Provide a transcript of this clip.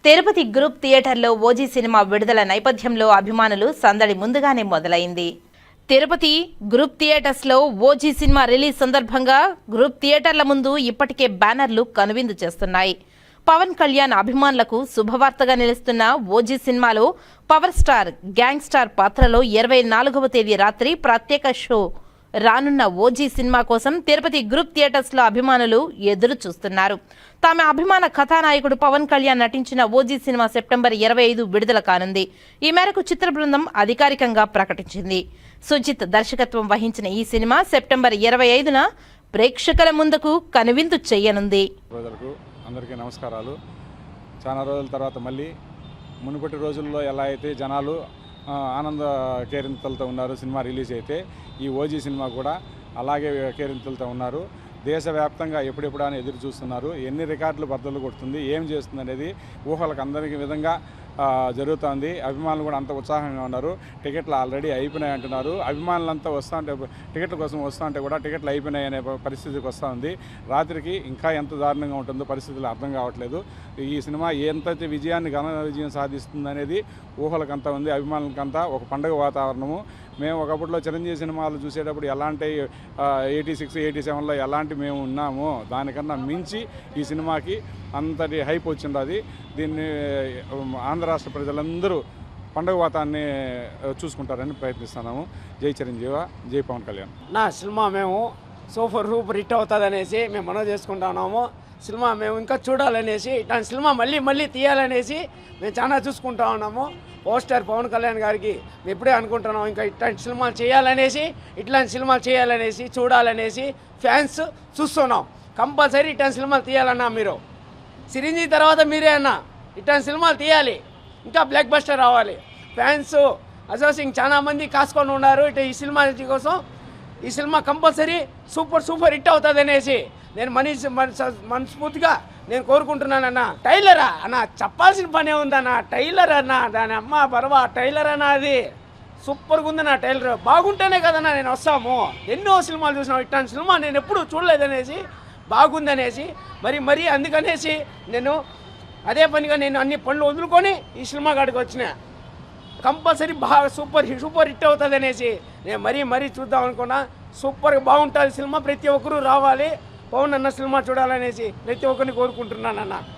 Tirupati group థియేటర్లో OG cinema విడుదల నేపథ్యంలో అభిమానులు సందడి ముందుగానే మొదలైంది. తిరుపతి గ్రూప్ థియేటర్స్లో ఓజీ సినిమా రిలీజ్ సందర్భంగా గ్రూప్ థియేటర్ల ముందు ఇప్పటికే బ్యానర్లు కనువిందు చేస్తున్నాయి. పవన్ కళ్యాణ్ అభిమానులకు శుభవార్తగా నిలుస్తున్న ఓజీ సినిమాలో పవర్ స్టార్ గ్యాంగ్స్టార్ పాత్రలో 24వ తేదీ రాత్రి ప్రత్యేక షో రానున్న ఓజీ సినిమా కోసం తిరుపతి గ్రూప్ థియేటర్స్ లో అభిమానులు ఎదురు చూస్తున్నారు. తమ అభిమాన కథానాయకుడు పవన్ కళ్యాణ్ నటించిన ఓజీ సినిమా సెప్టెంబర్ 25 విడుదల కానుంది. ఈ మేరకు చిత్ర బృందం అధికారికంగా ప్రకటించింది. సుజిత్ దర్శకత్వం వహించిన ఈ సినిమా సెప్టెంబర్ 25న ప్రేక్షకుల ముందుకు కనువిందు చేయనుంది. అందరికీ నమస్కారాలు. చాలా రోజుల తర్వాత మళ్ళీ మునుపటి రోజుల్లో ఎలా అయితే జనాలు ఆనంద కేరింతలతో ఉన్నారు సినిమా రిలీజ్ అయితే, ఈ ఓజీ సినిమా కూడా అలాగే కేరింతలతో ఉన్నారు. దేశవ్యాప్తంగా ఎప్పుడెప్పుడు అని ఎదురు చూస్తున్నారు. ఎన్ని రికార్డులు బద్దలు కొడుతుంది, ఏం చేస్తుంది అనేది ఊహలకు అందరికీ విధంగా జరుగుతుంది. అభిమానులు కూడా అంత ఉత్సాహంగా ఉన్నారు. టికెట్లు ఆల్రెడీ అయిపోయినాయి అంటున్నారు. అభిమానులంతా వస్తూ టికెట్ల కోసం వస్తూ కూడా టికెట్లు అయిపోయినాయి అనే పరిస్థితికి వస్తూ ఉంది. రాత్రికి ఇంకా ఎంత దారుణంగా ఉంటుందో పరిస్థితులు అర్థం కావట్లేదు. ఈ సినిమా ఎంతైతే విజయాన్ని ఘన విజయం సాధిస్తుంది అనేది ఊహలకంతా ఉంది. అభిమానులకంతా ఒక పండుగ వాతావరణము. మేము ఒకప్పట్లో చిరంజీవి సినిమాలు చూసేటప్పుడు ఎలాంటి 86, 87లో ఎలాంటి మేము ఉన్నామో దానికన్నా మించి ఈ సినిమాకి అంతటి హైప్ వచ్చింది. దీన్ని ఆంధ్ర రాష్ట్ర ప్రజలందరూ పండుగ వాతాన్ని చూసుకుంటారని ప్రయత్నిస్తున్నాము. జై చిరంజీవి, జై పవన్ కళ్యాణ్. నా సినిమా మేము సూపర్ హిట్ అవుతుంది అనేసి మేము మనవి చేసుకుంటున్నాము. సినిమా మేము ఇంకా చూడాలనేసి, ఇట్లాంటి సినిమా మళ్ళీ తీయాలనేసి మేము చాలా చూసుకుంటా ఉన్నాము. పోస్టర్ పవన్ కళ్యాణ్ గారికి మేము ఇప్పుడే అనుకుంటున్నాం, ఇంకా ఇట్లాంటి సినిమాలు చేయాలనేసి చూడాలనేసి ఫ్యాన్స్ చూస్తున్నాం. కంపల్సరీ ఇట్లాంటి సినిమాలు తీయాలన్నా మీరు. చిరంజీవి తర్వాత మీరే అన్నా ఇట్లాంటి సినిమాలు తీయాలి, ఇంకా బ్లాక్ బస్టర్ రావాలి. ఫ్యాన్స్ అసోసియేషన్ చాలా మంది కాసుకొని ఉన్నారు ఇట్లా ఈ సినిమా కోసం. ఈ సినిమా కంపల్సరీ సూపర్ హిట్ అవుతుంది అనేసి నేను మనస్ఫూర్తిగా నేను కోరుకుంటున్నానన్న. టైలరా అన్న, చెప్పాల్సిన పనే ఉందన్న. టైలర్ అన్న, దాని అమ్మ పర్వా టైలర్ అన్న, అది సూపర్గా ఉందన్న. టైలర్ బాగుంటేనే కదన్నా నేను వస్తాము. ఎన్నో సినిమాలు చూసినాం, ఇట్లాంటి సినిమా నేను ఎప్పుడు చూడలేదనేసి బాగుందనేసి మరి అందుకనేసి నేను అదే పనిగా నేను అన్ని పనులు వదులుకొని ఈ సినిమా కాడికి వచ్చిన. కంపల్సరీ బాగా సూపర్ హిట్ అవుతుంది అనేసి నేను మరీ చూద్దాం అనుకున్నా. సూపర్గా బాగుంటుంది సినిమా. ప్రతి ఒక్కరూ రావాలి, పవన్ అన్న సినిమా చూడాలనేసి ప్రతి ఒక్కరిని కోరుకుంటున్నానన్న.